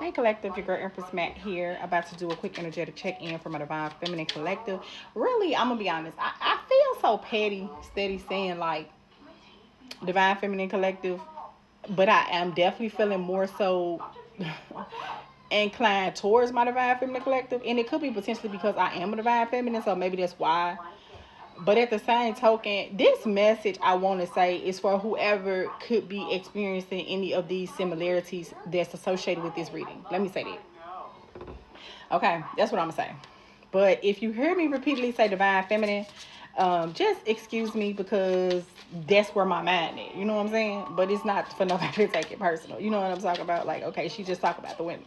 Hey collective, your girl Empress Matt here, about to do a quick energetic check-in for my Divine Feminine Collective. Really, I'm gonna be honest, I feel so petty, steady saying like Divine Feminine Collective, but I am definitely feeling more so inclined towards my Divine Feminine Collective, and it could be potentially because I am a Divine Feminine, so maybe that's why. But at the same token, this message I want to say is for whoever could be experiencing any of these similarities that's associated with this reading. Let me say that. Okay, that's what I'm gonna say. But if you hear me repeatedly say divine feminine, just excuse me because that's where my mind is. You know what I'm saying? But it's not for nobody to take it personal. You know what I'm talking about? Like, okay, she just talk about the women.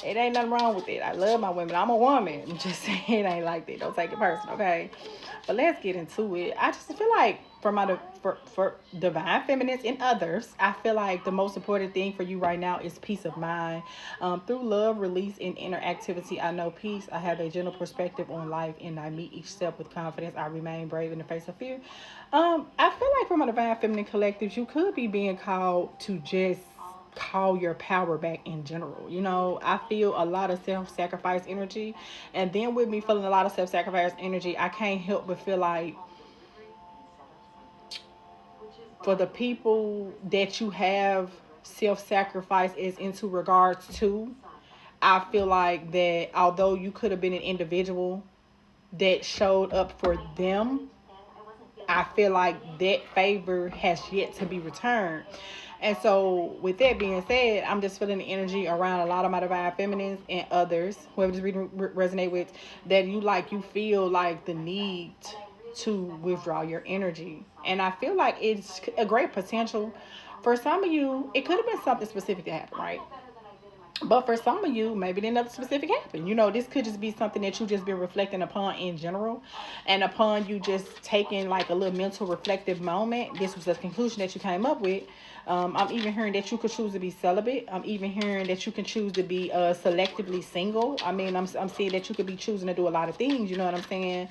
It ain't nothing wrong with it. I love my women. I'm a woman. I'm just saying it ain't like that. Don't take it personal, okay? But let's get into it. I just feel like for divine feminines and others, I feel like the most important thing for you right now is peace of mind. Through love, release, and interactivity, I know peace. I have a gentle perspective on life, and I meet each step with confidence. I remain brave in the face of fear. I feel like from a divine feminine collective, you could be being called to just call your power back in general. You know, I feel a lot of self-sacrifice energy, and then with me feeling a lot of self-sacrifice energy, I can't help but feel like for the people that you have self-sacrifice is into regards to, I feel like that although you could have been an individual that showed up for them, I feel like that favor has yet to be returned. And so, with that being said, I'm just feeling the energy around a lot of my divine feminines and others, whoever this reading resonate with, that you feel like the need to withdraw your energy. And I feel like it's a great potential. For some of you, it could have been something specific that happened, right? But for some of you, maybe then nothing specific happened. You know, this could just be something that you just been reflecting upon in general. And upon you just taking like a little mental reflective moment, this was the conclusion that you came up with. I'm even hearing that you could choose to be celibate. I'm even hearing that you can choose to be selectively single. I mean, I'm seeing that you could be choosing to do a lot of things. You know what I'm saying?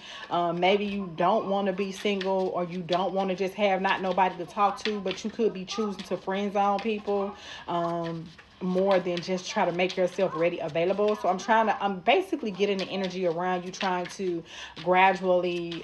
Maybe you don't want to be single, or you don't want to just have not nobody to talk to, but you could be choosing to friend zone people. More than just try to make yourself ready available. So I'm basically getting the energy around you, trying to gradually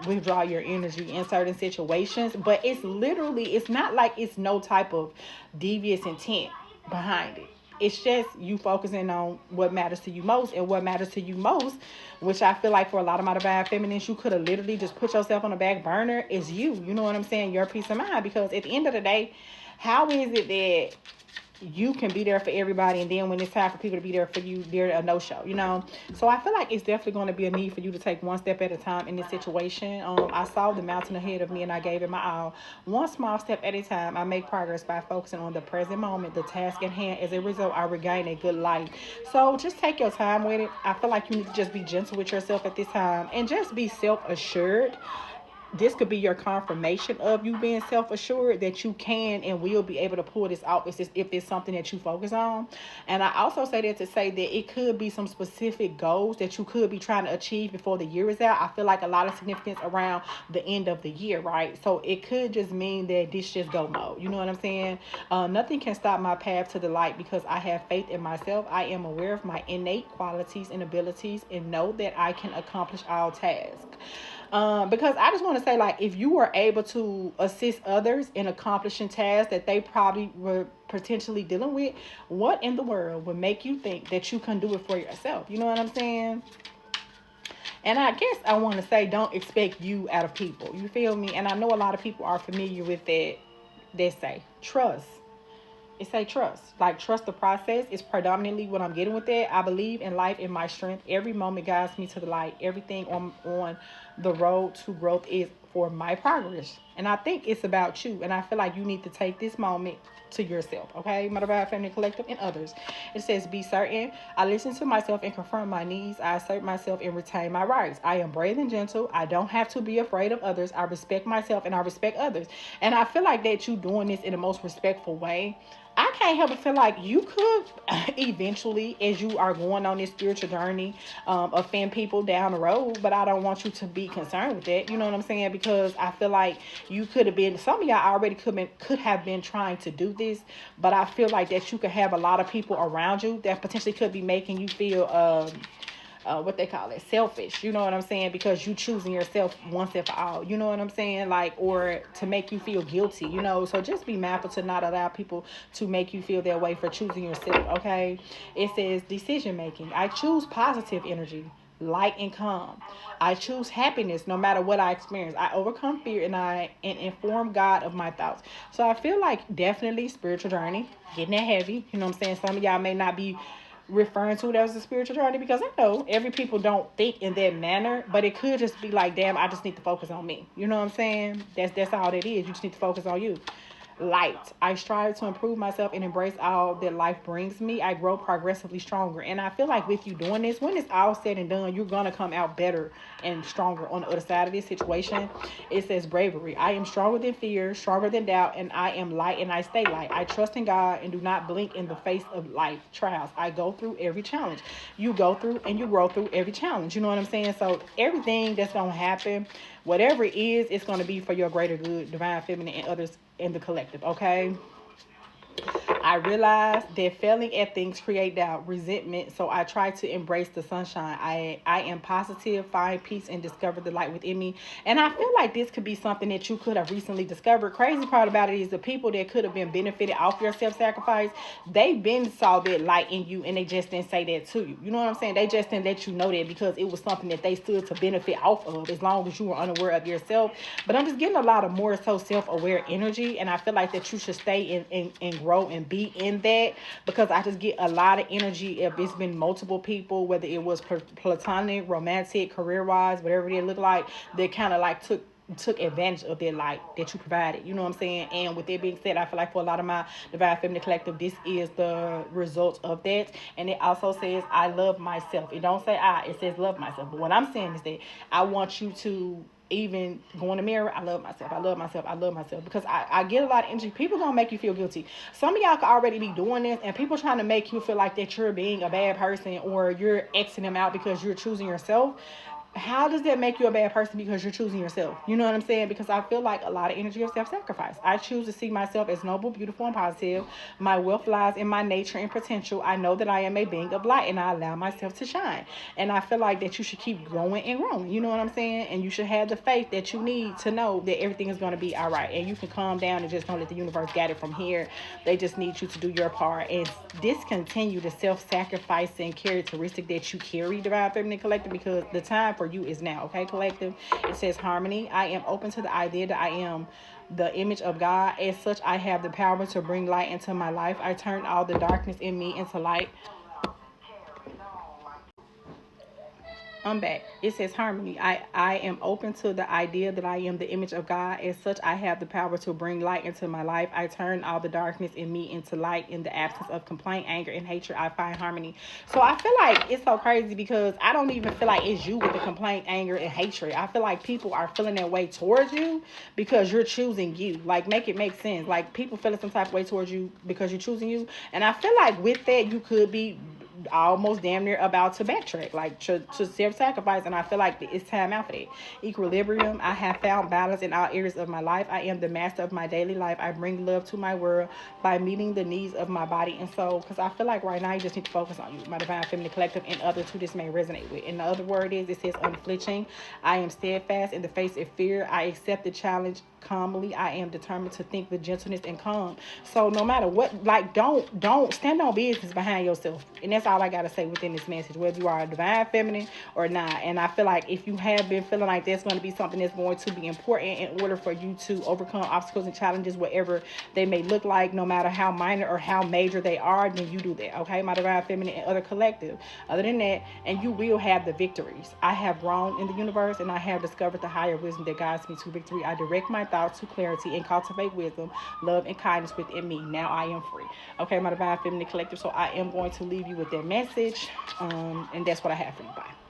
withdraw your energy in certain situations. But it's not like it's no type of devious intent behind it. It's just you focusing on what matters to you most, and what matters to you most, which I feel like for a lot of my divine feminines, you could have literally just put yourself on the back burner, is you. You know what I'm saying? Your peace of mind. Because at the end of the day, how is it that you can be there for everybody, and then when it's time for people to be there for you, they're a no-show, you know? So I feel like it's definitely going to be a need for you to take one step at a time in this situation. I saw the mountain ahead of me, and I gave it my all. One small step at a time. I make progress by focusing on the present moment, the task at hand. As a result, I regain a good life. So just take your time with it. I feel like you need to just be gentle with yourself at this time, and just be self-assured. This could be your confirmation of you being self-assured that you can and will be able to pull this off if it's something that you focus on. And I also say that to say that it could be some specific goals that you could be trying to achieve before the year is out. I feel like a lot of significance around the end of the year, right? So it could just mean that this just go mode. You know what I'm saying? Nothing can stop my path to the light because I have faith in myself. I am aware of my innate qualities and abilities, and know that I can accomplish all tasks. Because I just want to say, like, if you were able to assist others in accomplishing tasks that they probably were potentially dealing with, what in the world would make you think that you can do it for yourself? You know what I'm saying? And I guess I want to say, don't expect you out of people. You feel me? And I know a lot of people are familiar with that. They say trust. It say trust. Like, trust the process is predominantly what I'm getting with that. I believe in life, in my strength. Every moment guides me to the light. Everything on the road to growth is for my progress. And I think it's about you. And I feel like you need to take this moment to yourself. Okay, Mother Vibe Family Collective and others. It says, be certain. I listen to myself and confirm my needs. I assert myself and retain my rights. I am brave and gentle. I don't have to be afraid of others. I respect myself and I respect others. And I feel like that you doing this in the most respectful way. I can't help but feel like you could, eventually, as you are going on this spiritual journey, offend people down the road. But I don't want you to be concerned with that. You know what I'm saying? Because I feel like you could have been, some of y'all already could have been trying to do this, but I feel like that you could have a lot of people around you that potentially could be making you feel what they call it, selfish. You know what I'm saying? Because you choosing yourself once and for all. You know what I'm saying? Like, or to make you feel guilty. You know, so just be mindful to not allow people to make you feel that way for choosing yourself. Okay, it says decision making. I choose positive energy, light and calm. I choose happiness no matter what I experience. I overcome fear and inform God of my thoughts. So I feel like definitely spiritual journey, getting that heavy. You know what I'm saying? Some of y'all may not be referring to it as a spiritual journey, because I know every people don't think in that manner, but it could just be like, damn, I just need to focus on me. You know what I'm saying? That's all that is. You just need to focus on you. Light. I strive to improve myself and embrace all that life brings me. I grow progressively stronger. And I feel like with you doing this, when it's all said and done, you're going to come out better and stronger on the other side of this situation. It says bravery. I am stronger than fear, stronger than doubt, and I am light and I stay light. I trust in God and do not blink in the face of life trials. I go through every challenge. You go through and you grow through every challenge. You know what I'm saying? So everything that's going to happen, whatever it is, it's going to be for your greater good, divine feminine, and others in the collective. Okay, I realize that failing at things create doubt, resentment, so I try to embrace the sunshine. I am positive, find peace, and discover the light within me. And I feel like this could be something that you could have recently discovered. Crazy part about it is the people that could have been benefited off your self-sacrifice, they've been saw that light in you, and they just didn't say that to you. You know what I'm saying? They just didn't let you know that because it was something that they stood to benefit off of, as long as you were unaware of yourself. But I'm just getting a lot of more so self-aware energy, and I feel like that you should stay and grow and be in that, because I just get a lot of energy if it's been multiple people, whether it was platonic, romantic, career wise, whatever it looked like, they kind of like took advantage of their light that you provided. You know what I'm saying? And with that being said, I feel like for a lot of my divine feminine collective, this is the result of that. And it also says I love myself. It don't say I, it says love myself. But what I'm saying is that I want you to even go in the mirror. I love myself. I love myself. I love myself. Because I get a lot of energy. People gonna make you feel guilty. Some of y'all could already be doing this, and people trying to make you feel like that you're being a bad person, or you're Xing them out because you're choosing yourself. How does that make you a bad person because you're choosing yourself? You know what I'm saying? Because I feel like a lot of energy of self-sacrifice. I choose to see myself as noble, beautiful, and positive. My wealth lies in my nature and potential. I know that I am a being of light, and I allow myself to shine. And I feel like that you should keep growing and growing. You know what I'm saying? And you should have the faith that you need to know that everything is going to be all right. And you can calm down and just don't let the universe get it from here. They just need you to do your part and discontinue the self-sacrificing characteristic that you carry, divine feminine collective, because the time for you is now. Okay, collective. It says harmony. I am open to the idea that I am the image of God. As such, I have the power to bring light into my life. I turn all the darkness in me into light. I'm back. It says harmony. I am open to the idea that I am the image of God. As such, I have the power to bring light into my life. I turn all the darkness in me into light. In the absence of complaint, anger, and hatred, I find harmony. So I feel like it's so crazy because I don't even feel like it's you with the complaint, anger, and hatred. I feel like people are feeling their way towards you because you're choosing you. Like, make it make sense. Like, people feeling some type of way towards you because you're choosing you. And I feel like with that, you could be almost damn near about to backtrack, like to self-sacrifice. And I feel like it's time out for that. Equilibrium. I have found balance in all areas of my life. I am the master of my daily life. I bring love to my world by meeting the needs of my body and soul, because I feel like right now you just need to focus on you, my divine feminine collective, and others who this may resonate with. And the other word is, it says unflinching. I am steadfast in the face of fear. I accept the challenge calmly. I am determined to think with gentleness and calm. So no matter what, like, don't stand on business behind yourself. And that's all I gotta say within this message, whether you are a divine feminine or not. And I feel like if you have been feeling like that's going to be something that's going to be important in order for you to overcome obstacles and challenges, whatever they may look like, no matter how minor or how major they are, then you do that. Okay, my divine feminine and other collective. Other than that, and you will have the victories. I have grown in the universe, and I have discovered the higher wisdom that guides me to victory. I direct my thoughts to clarity and cultivate wisdom, love, and kindness within me. Now I am free. Okay, my divine feminine collective. So I am going to leave you with that message, and that's what I have for you. Bye.